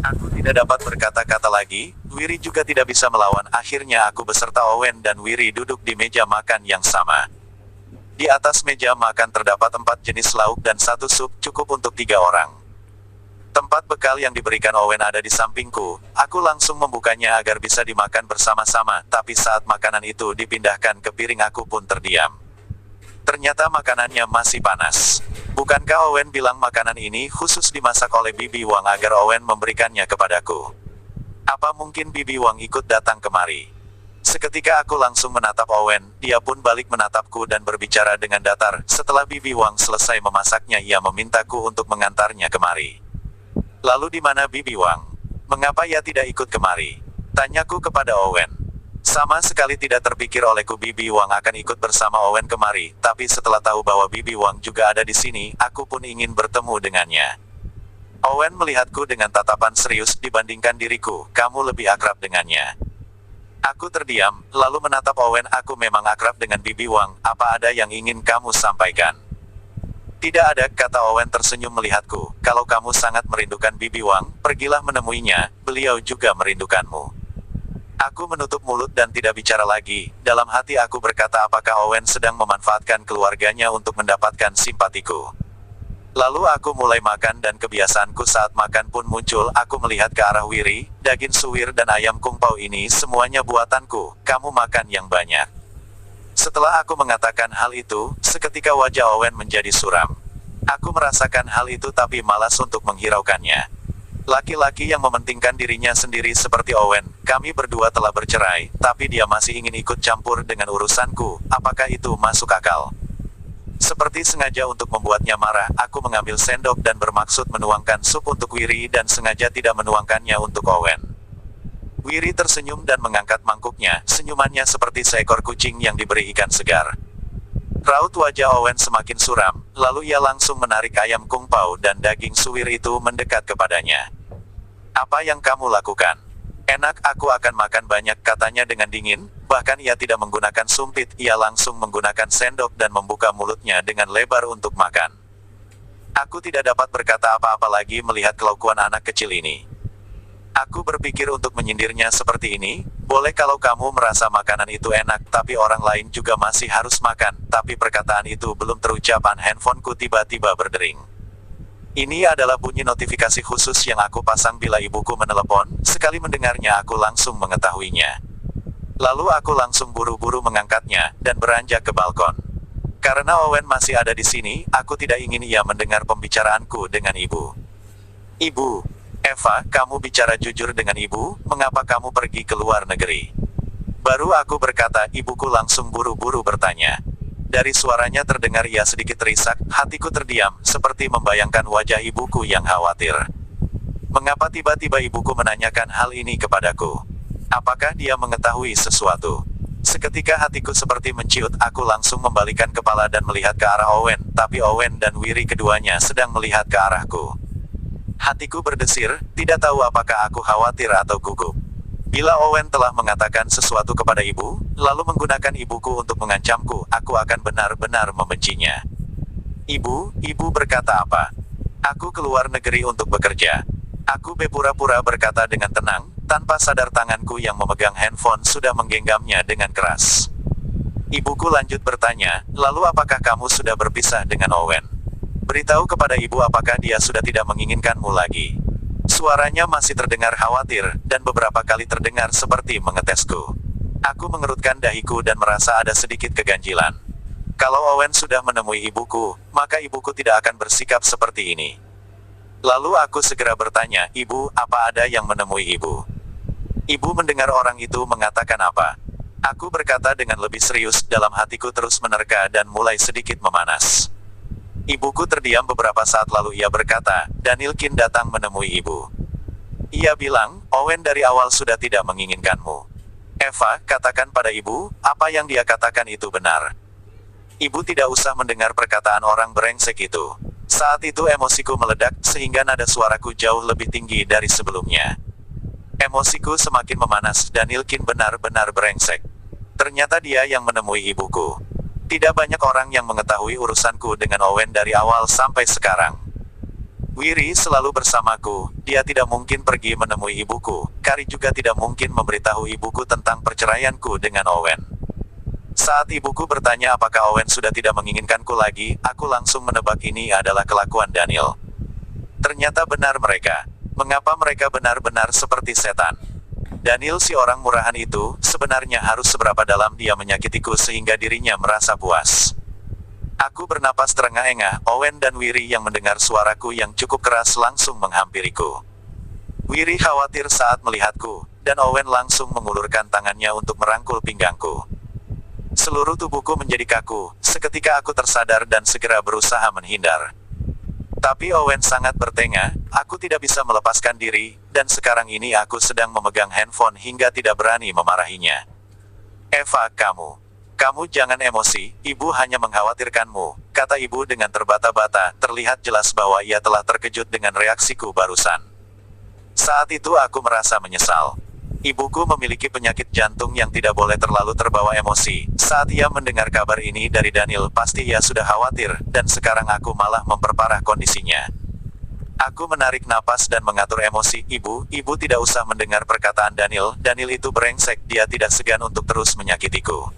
Aku tidak dapat berkata-kata lagi, Wiri juga tidak bisa melawan. Akhirnya aku beserta Owen dan Wiri duduk di meja makan yang sama. Di atas meja makan terdapat 4 jenis lauk dan 1 sup, cukup untuk 3 orang. Tempat bekal yang diberikan Owen ada di sampingku. Aku langsung membukanya agar bisa dimakan bersama-sama, tapi saat makanan itu dipindahkan ke piring aku pun terdiam. Ternyata makanannya masih panas. Bukankah Owen bilang makanan ini khusus dimasak oleh Bibi Wang agar Owen memberikannya kepadaku? Apa mungkin Bibi Wang ikut datang kemari? Seketika aku langsung menatap Owen, dia pun balik menatapku dan berbicara dengan datar. Setelah Bibi Wang selesai memasaknya, ia memintaku untuk mengantarnya kemari. Lalu di mana Bibi Wang? Mengapa ia tidak ikut kemari? Tanyaku kepada Owen. Sama sekali tidak terpikir olehku Bibi Wang akan ikut bersama Owen kemari, tapi setelah tahu bahwa Bibi Wang juga ada di sini, aku pun ingin bertemu dengannya. Owen melihatku dengan tatapan serius. Dibandingkan diriku, kamu lebih akrab dengannya. Aku terdiam, lalu menatap Owen. Aku memang akrab dengan Bibi Wang, apa ada yang ingin kamu sampaikan? Tidak ada, kata Owen tersenyum melihatku. Kalau kamu sangat merindukan Bibi Wang, pergilah menemuinya, beliau juga merindukanmu. Aku menutup mulut dan tidak bicara lagi. Dalam hati aku berkata, apakah Owen sedang memanfaatkan keluarganya untuk mendapatkan simpatiku? Lalu aku mulai makan dan kebiasaanku saat makan pun muncul. Aku melihat ke arah Wiri. Daging suwir dan ayam kung pao ini semuanya buatanku, kamu makan yang banyak. Setelah aku mengatakan hal itu, seketika wajah Owen menjadi suram. Aku merasakan hal itu tapi malas untuk menghiraukannya. Laki-laki yang mementingkan dirinya sendiri seperti Owen, kami berdua telah bercerai, tapi dia masih ingin ikut campur dengan urusanku. Apakah itu masuk akal? Seperti sengaja untuk membuatnya marah, aku mengambil sendok dan bermaksud menuangkan sup untuk Wiri dan sengaja tidak menuangkannya untuk Owen. Wiri tersenyum dan mengangkat mangkuknya, senyumannya seperti seekor kucing yang diberi ikan segar. Raut wajah Owen semakin suram, lalu ia langsung menarik ayam kung pao dan daging suwir itu mendekat kepadanya. Apa yang kamu lakukan? Enak, aku akan makan banyak, katanya dengan dingin. Bahkan ia tidak menggunakan sumpit, ia langsung menggunakan sendok dan membuka mulutnya dengan lebar untuk makan. Aku tidak dapat berkata apa-apa lagi melihat kelakuan anak kecil ini. Aku berpikir untuk menyindirnya seperti ini, boleh kalau kamu merasa makanan itu enak, tapi orang lain juga masih harus makan. Tapi perkataan itu belum terucap, handphoneku tiba-tiba berdering. Ini adalah bunyi notifikasi khusus yang aku pasang bila ibuku menelepon. Sekali mendengarnya aku langsung mengetahuinya. Lalu aku langsung buru-buru mengangkatnya, dan beranjak ke balkon. Karena Owen masih ada di sini, aku tidak ingin ia mendengar pembicaraanku dengan ibu. Ibu. Eva, kamu bicara jujur dengan ibu, mengapa kamu pergi ke luar negeri? Baru aku berkata, ibuku langsung buru-buru bertanya. Dari suaranya terdengar ia sedikit terisak, hatiku terdiam, seperti membayangkan wajah ibuku yang khawatir. Mengapa tiba-tiba ibuku menanyakan hal ini kepadaku? Apakah dia mengetahui sesuatu? Seketika hatiku seperti menciut, aku langsung membalikan kepala dan melihat ke arah Owen, tapi Owen dan Wiri keduanya sedang melihat ke arahku. Hatiku berdesir, tidak tahu apakah aku khawatir atau gugup. Bila Owen telah mengatakan sesuatu kepada ibu, lalu menggunakan ibuku untuk mengancamku, aku akan benar-benar membencinya. Ibu berkata apa? Aku keluar negeri untuk bekerja. Aku berpura-pura berkata dengan tenang, tanpa sadar tanganku yang memegang handphone sudah menggenggamnya dengan keras. Ibuku lanjut bertanya, lalu apakah kamu sudah berpisah dengan Owen? Beritahu kepada ibu apakah dia sudah tidak menginginkanmu lagi. Suaranya masih terdengar khawatir, dan beberapa kali terdengar seperti mengetesku. Aku mengerutkan dahiku dan merasa ada sedikit keganjilan. Kalau Owen sudah menemui ibuku, maka ibuku tidak akan bersikap seperti ini. Lalu aku segera bertanya, ibu, apa ada yang menemui ibu? Ibu mendengar orang itu mengatakan apa? Aku berkata dengan lebih serius, dalam hatiku terus menerka dan mulai sedikit memanas. Ibuku terdiam beberapa saat lalu ia berkata, Daniel Qin datang menemui ibu. Ia bilang, Owen dari awal sudah tidak menginginkanmu. Eva, katakan pada ibu, apa yang dia katakan itu benar. Ibu tidak usah mendengar perkataan orang brengsek itu. Saat itu emosiku meledak, sehingga nada suaraku jauh lebih tinggi dari sebelumnya. Emosiku semakin memanas, Daniel Qin benar-benar brengsek. Ternyata dia yang menemui ibuku. Tidak banyak orang yang mengetahui urusanku dengan Owen dari awal sampai sekarang. Wiri selalu bersamaku, dia tidak mungkin pergi menemui ibuku. Kari juga tidak mungkin memberitahu ibuku tentang perceraianku dengan Owen. Saat ibuku bertanya apakah Owen sudah tidak menginginkanku lagi, aku langsung menebak ini adalah kelakuan Daniel. Ternyata benar mereka. Mengapa mereka benar-benar seperti setan? Daniel si orang murahan itu, sebenarnya harus seberapa dalam dia menyakitiku sehingga dirinya merasa puas. Aku bernapas terengah-engah, Owen dan Wiri yang mendengar suaraku yang cukup keras langsung menghampiriku. Wiri khawatir saat melihatku, dan Owen langsung mengulurkan tangannya untuk merangkul pinggangku. Seluruh tubuhku menjadi kaku, seketika aku tersadar dan segera berusaha menghindar. Tapi Owen sangat bertengah, aku tidak bisa melepaskan diri, dan sekarang ini aku sedang memegang handphone hingga tidak berani memarahinya. Eva, kamu jangan emosi, ibu hanya mengkhawatirkanmu, kata ibu dengan terbata-bata, terlihat jelas bahwa ia telah terkejut dengan reaksiku barusan. Saat itu aku merasa menyesal. Ibuku memiliki penyakit jantung yang tidak boleh terlalu terbawa emosi. Saat ia mendengar kabar ini dari Daniel, pasti ia sudah khawatir, dan sekarang aku malah memperparah kondisinya. Aku menarik napas dan mengatur emosi. Ibu tidak usah mendengar perkataan Daniel itu brengsek, dia tidak segan untuk terus menyakitiku.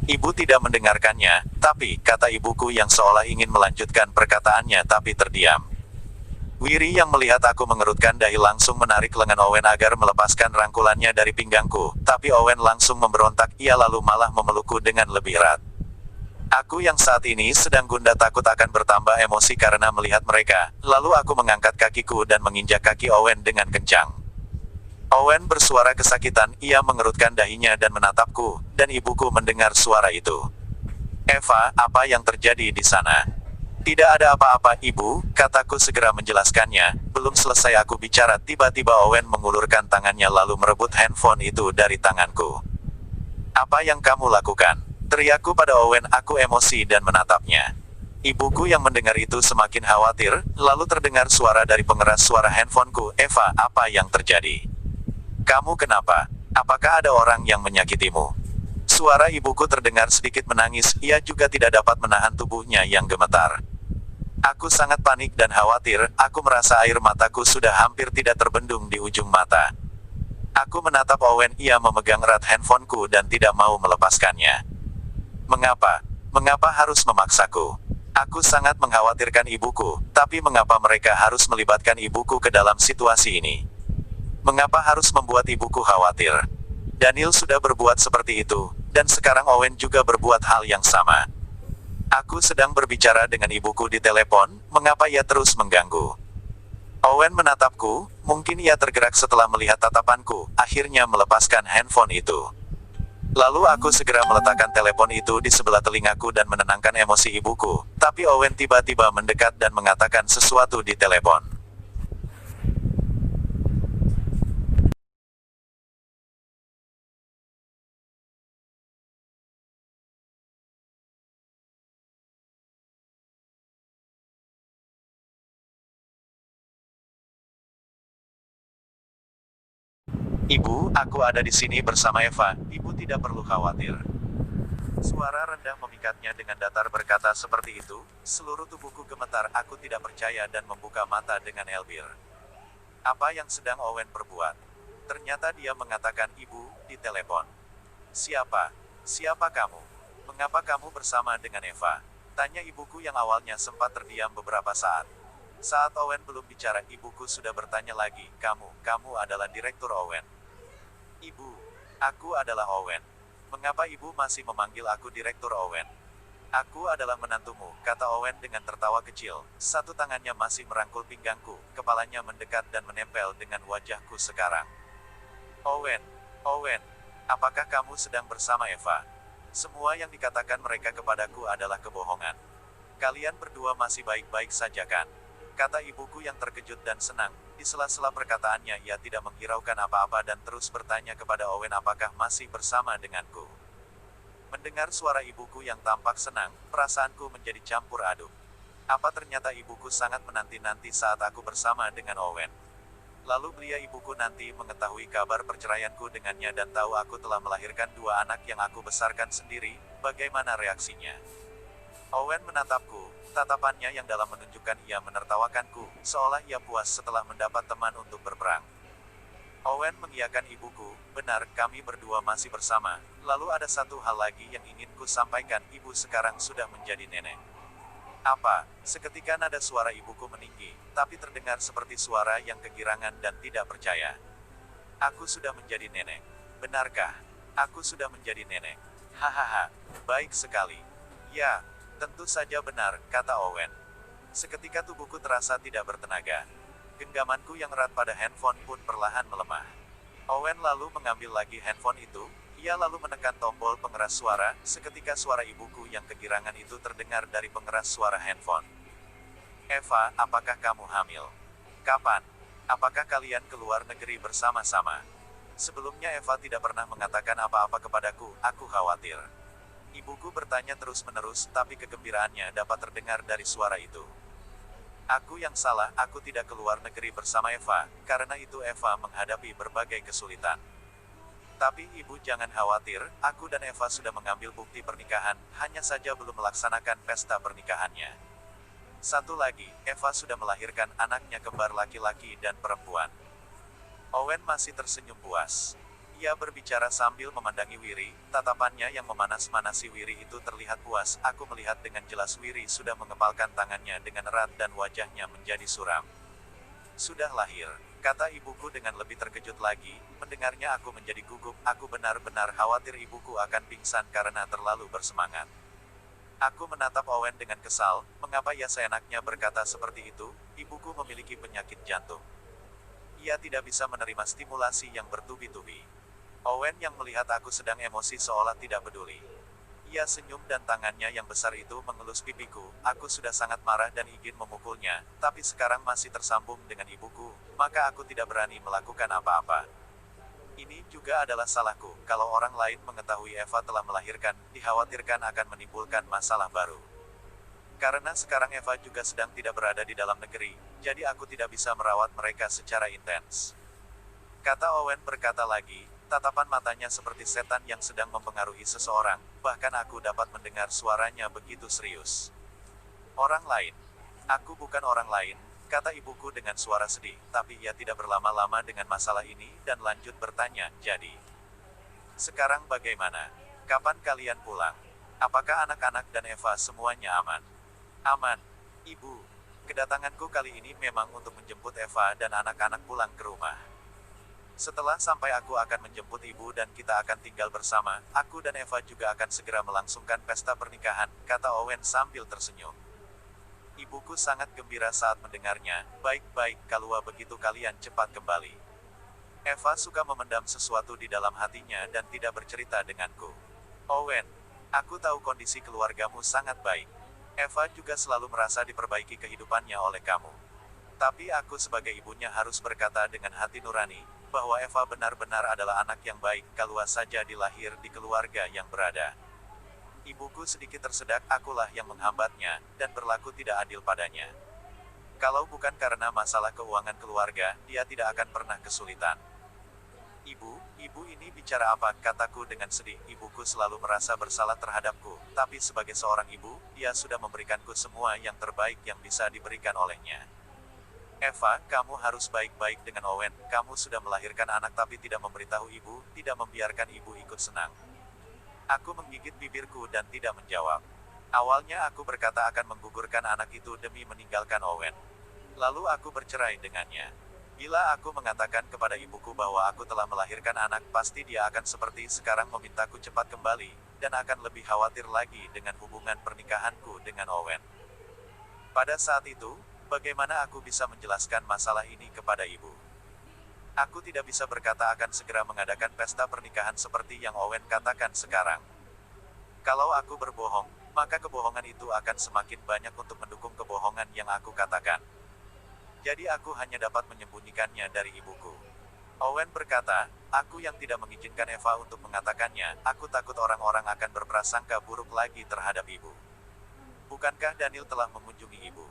Ibu tidak mendengarkannya, tapi, kata ibuku yang seolah ingin melanjutkan perkataannya tapi terdiam. Wiri yang melihat aku mengerutkan dahi langsung menarik lengan Owen agar melepaskan rangkulannya dari pinggangku, tapi Owen langsung memberontak, ia lalu malah memelukku dengan lebih erat. Aku yang saat ini sedang gundah takut akan bertambah emosi karena melihat mereka, lalu aku mengangkat kakiku dan menginjak kaki Owen dengan kencang. Owen bersuara kesakitan, ia mengerutkan dahinya dan menatapku, dan ibuku mendengar suara itu. Eva, apa yang terjadi di sana? Tidak ada apa-apa, ibu, kataku segera menjelaskannya. Belum selesai aku bicara, tiba-tiba Owen mengulurkan tangannya lalu merebut handphone itu dari tanganku. Apa yang kamu lakukan? Teriakku pada Owen, aku emosi dan menatapnya. Ibuku yang mendengar itu semakin khawatir, lalu terdengar suara dari pengeras suara handphoneku. Eva, apa yang terjadi? Kamu kenapa? Apakah ada orang yang menyakitimu? Suara ibuku terdengar sedikit menangis, ia juga tidak dapat menahan tubuhnya yang gemetar. Aku sangat panik dan khawatir, aku merasa air mataku sudah hampir tidak terbendung di ujung mata. Aku menatap Owen, ia memegang erat handphoneku dan tidak mau melepaskannya. Mengapa? Mengapa harus memaksaku? Aku sangat mengkhawatirkan ibuku, tapi mengapa mereka harus melibatkan ibuku ke dalam situasi ini? Mengapa harus membuat ibuku khawatir? Daniel sudah berbuat seperti itu, dan sekarang Owen juga berbuat hal yang sama. Aku sedang berbicara dengan ibuku di telepon, mengapa ia terus mengganggu? Owen menatapku, mungkin ia tergerak setelah melihat tatapanku, akhirnya melepaskan handphone itu. Lalu aku segera meletakkan telepon itu di sebelah telingaku dan menenangkan emosi ibuku, tapi Owen tiba-tiba mendekat dan mengatakan sesuatu di telepon. Ibu, aku ada di sini bersama Eva, ibu tidak perlu khawatir. Suara rendah memikatnya dengan datar berkata seperti itu, seluruh tubuhku gemetar, aku tidak percaya dan membuka mata dengan elbir. Apa yang sedang Owen perbuat? Ternyata dia mengatakan ibu, di telepon. Siapa? Siapa kamu? Mengapa kamu bersama dengan Eva? Tanya ibuku yang awalnya sempat terdiam beberapa saat. Saat Owen belum bicara, ibuku sudah bertanya lagi, kamu adalah Direktur Owen. Ibu, aku adalah Owen. Mengapa ibu masih memanggil aku Direktur Owen? Aku adalah menantumu, kata Owen dengan tertawa kecil. Satu tangannya masih merangkul pinggangku, kepalanya mendekat dan menempel dengan wajahku sekarang. Owen, apakah kamu sedang bersama Eva? Semua yang dikatakan mereka kepadaku adalah kebohongan. Kalian berdua masih baik-baik saja kan? Kata ibuku yang terkejut dan senang. Di sela-sela perkataannya ia tidak menghiraukan apa-apa dan terus bertanya kepada Owen apakah masih bersama denganku. Mendengar suara ibuku yang tampak senang, perasaanku menjadi campur aduk. Apa ternyata ibuku sangat menanti-nanti saat aku bersama dengan Owen. Lalu belia ibuku nanti mengetahui kabar perceraianku dengannya dan tahu aku telah melahirkan 2 anak yang aku besarkan sendiri, bagaimana reaksinya? Owen menatapku, Tatapannya yang dalam menunjukkan ia menertawakanku, seolah ia puas setelah mendapat teman untuk berperang. Owen mengiyakan ibuku, benar, kami berdua masih bersama. Lalu ada satu hal lagi yang ingin ku sampaikan, ibu sekarang sudah menjadi nenek. Apa? Seketika nada suara ibuku meninggi, tapi terdengar seperti suara yang kegirangan dan tidak percaya. Aku sudah menjadi nenek. Benarkah? Aku sudah menjadi nenek. Hahaha, baik sekali. Ya, tentu saja benar, kata Owen. Seketika tubuhku terasa tidak bertenaga. Genggamanku yang erat pada handphone pun perlahan melemah. Owen lalu mengambil lagi handphone itu, ia lalu menekan tombol pengeras suara, seketika suara ibuku yang kegirangan itu terdengar dari pengeras suara handphone. Eva, apakah kamu hamil? Kapan? Apakah kalian keluar negeri bersama-sama? Sebelumnya Eva tidak pernah mengatakan apa-apa kepadaku, aku khawatir. Ibuku bertanya terus-menerus, tapi kegembiraannya dapat terdengar dari suara itu. Aku yang salah, aku tidak keluar negeri bersama Eva, karena itu Eva menghadapi berbagai kesulitan. Tapi ibu jangan khawatir, aku dan Eva sudah mengambil bukti pernikahan, hanya saja belum melaksanakan pesta pernikahannya. Satu lagi, Eva sudah melahirkan anaknya kembar laki-laki dan perempuan. Owen masih tersenyum puas. Ia berbicara sambil memandangi Wiri, tatapannya yang memanas-manasi Wiri itu terlihat puas. Aku melihat dengan jelas Wiri sudah mengepalkan tangannya dengan erat dan wajahnya menjadi suram. Sudah lahir, kata ibuku dengan lebih terkejut lagi. Mendengarnya aku menjadi gugup, aku benar-benar khawatir ibuku akan pingsan karena terlalu bersemangat. Aku menatap Owen dengan kesal, mengapa ia seenaknya berkata seperti itu, ibuku memiliki penyakit jantung. Ia tidak bisa menerima stimulasi yang bertubi-tubi. Owen yang melihat aku sedang emosi seolah tidak peduli. Ia senyum dan tangannya yang besar itu mengelus pipiku, aku sudah sangat marah dan ingin memukulnya, tapi sekarang masih tersambung dengan ibuku, maka aku tidak berani melakukan apa-apa. Ini juga adalah salahku, kalau orang lain mengetahui Eva telah melahirkan, dikhawatirkan akan menimbulkan masalah baru. Karena sekarang Eva juga sedang tidak berada di dalam negeri, jadi aku tidak bisa merawat mereka secara intens. Kata Owen berkata lagi, tatapan matanya seperti setan yang sedang mempengaruhi seseorang, bahkan aku dapat mendengar suaranya begitu serius. Orang lain. Aku bukan orang lain, kata ibuku dengan suara sedih, tapi ia tidak berlama-lama dengan masalah ini, dan lanjut bertanya, jadi. Sekarang bagaimana? Kapan kalian pulang? Apakah anak-anak dan Eva semuanya aman? Aman, ibu. Kedatanganku kali ini memang untuk menjemput Eva dan anak-anak pulang ke rumah. Setelah sampai aku akan menjemput ibu dan kita akan tinggal bersama, aku dan Eva juga akan segera melangsungkan pesta pernikahan, kata Owen sambil tersenyum. Ibuku sangat gembira saat mendengarnya, baik-baik kalau begitu kalian cepat kembali. Eva suka memendam sesuatu di dalam hatinya dan tidak bercerita denganku. Owen, aku tahu kondisi keluargamu sangat baik. Eva juga selalu merasa diperbaiki kehidupannya oleh kamu. Tapi aku sebagai ibunya harus berkata dengan hati nurani, bahwa Eva benar-benar adalah anak yang baik, kalau saja dilahir di keluarga yang berada. Ibuku sedikit tersedak, akulah yang menghambatnya, dan berlaku tidak adil padanya. Kalau bukan karena masalah keuangan keluarga, dia tidak akan pernah kesulitan. Ibu ini bicara apa, kataku dengan sedih, ibuku selalu merasa bersalah terhadapku, tapi sebagai seorang ibu, dia sudah memberikanku semua yang terbaik yang bisa diberikan olehnya. Eva, kamu harus baik-baik dengan Owen, kamu sudah melahirkan anak tapi tidak memberitahu ibu, tidak membiarkan ibu ikut senang. Aku menggigit bibirku dan tidak menjawab. Awalnya aku berkata akan menggugurkan anak itu demi meninggalkan Owen. Lalu aku bercerai dengannya. Bila aku mengatakan kepada ibuku bahwa aku telah melahirkan anak, pasti dia akan seperti sekarang memintaku cepat kembali, dan akan lebih khawatir lagi dengan hubungan pernikahanku dengan Owen. Pada saat itu, bagaimana aku bisa menjelaskan masalah ini kepada ibu? Aku tidak bisa berkata akan segera mengadakan pesta pernikahan seperti yang Owen katakan sekarang. Kalau aku berbohong, maka kebohongan itu akan semakin banyak untuk mendukung kebohongan yang aku katakan. Jadi aku hanya dapat menyembunyikannya dari ibuku. Owen berkata, aku yang tidak mengizinkan Eva untuk mengatakannya, aku takut orang-orang akan berprasangka buruk lagi terhadap ibu. Bukankah Daniel telah mengunjungi ibu?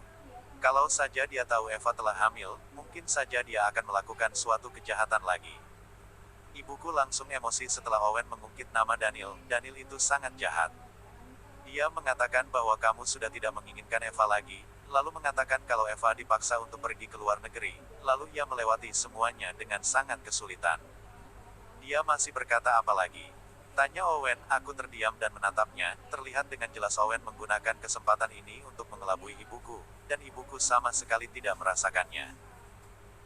Kalau saja dia tahu Eva telah hamil, mungkin saja dia akan melakukan suatu kejahatan lagi. Ibuku langsung emosi setelah Owen mengungkit nama Daniel. Daniel itu sangat jahat. Dia mengatakan bahwa kamu sudah tidak menginginkan Eva lagi, lalu mengatakan kalau Eva dipaksa untuk pergi ke luar negeri, lalu ia melewati semuanya dengan sangat kesulitan. Dia masih berkata apa lagi? Tanya Owen. Aku terdiam dan menatapnya. Terlihat dengan jelas Owen menggunakan kesempatan ini untuk mengelabui ibuku, dan ibuku sama sekali tidak merasakannya.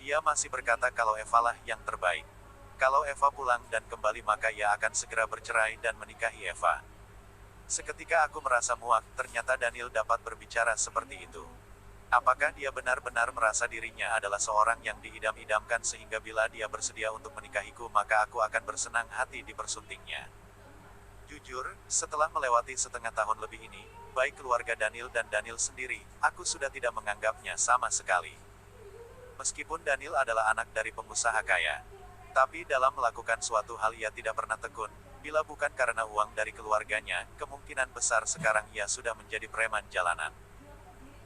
Dia masih berkata kalau Eva lah yang terbaik. Kalau Eva pulang dan kembali maka ia akan segera bercerai dan menikahi Eva. Seketika aku merasa muak, ternyata Daniel dapat berbicara seperti itu. Apakah dia benar-benar merasa dirinya adalah seorang yang diidam-idamkan sehingga bila dia bersedia untuk menikahiku maka aku akan bersenang hati dipersuntingnya? Jujur, setelah melewati setengah tahun lebih ini, baik keluarga Daniel dan Daniel sendiri, aku sudah tidak menganggapnya sama sekali. Meskipun Daniel adalah anak dari pengusaha kaya, tapi dalam melakukan suatu hal ia tidak pernah tekun. Bila bukan karena uang dari keluarganya, kemungkinan besar sekarang ia sudah menjadi preman jalanan.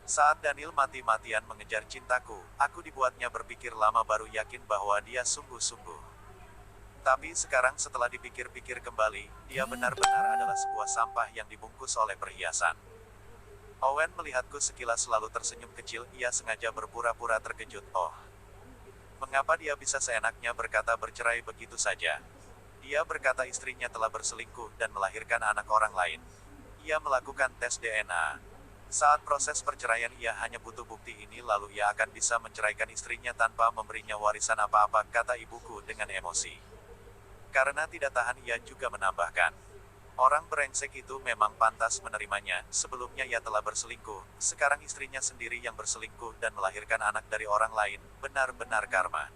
Saat Daniel mati-matian mengejar cintaku, aku dibuatnya berpikir lama baru yakin bahwa dia sungguh-sungguh. Tapi sekarang setelah dipikir-pikir kembali, dia benar-benar adalah sebuah sampah yang dibungkus oleh perhiasan. Owen melihatku sekilas lalu tersenyum kecil, ia sengaja berpura-pura terkejut. Oh, mengapa dia bisa seenaknya berkata bercerai begitu saja? Dia berkata istrinya telah berselingkuh dan melahirkan anak orang lain. Ia melakukan tes DNA. Saat proses perceraian ia hanya butuh bukti ini lalu ia akan bisa menceraikan istrinya tanpa memberinya warisan apa-apa, kata ibuku dengan emosi. Karena tidak tahan ia juga menambahkan, orang brengsek itu memang pantas menerimanya, sebelumnya ia telah berselingkuh, sekarang istrinya sendiri yang berselingkuh dan melahirkan anak dari orang lain, benar-benar karma.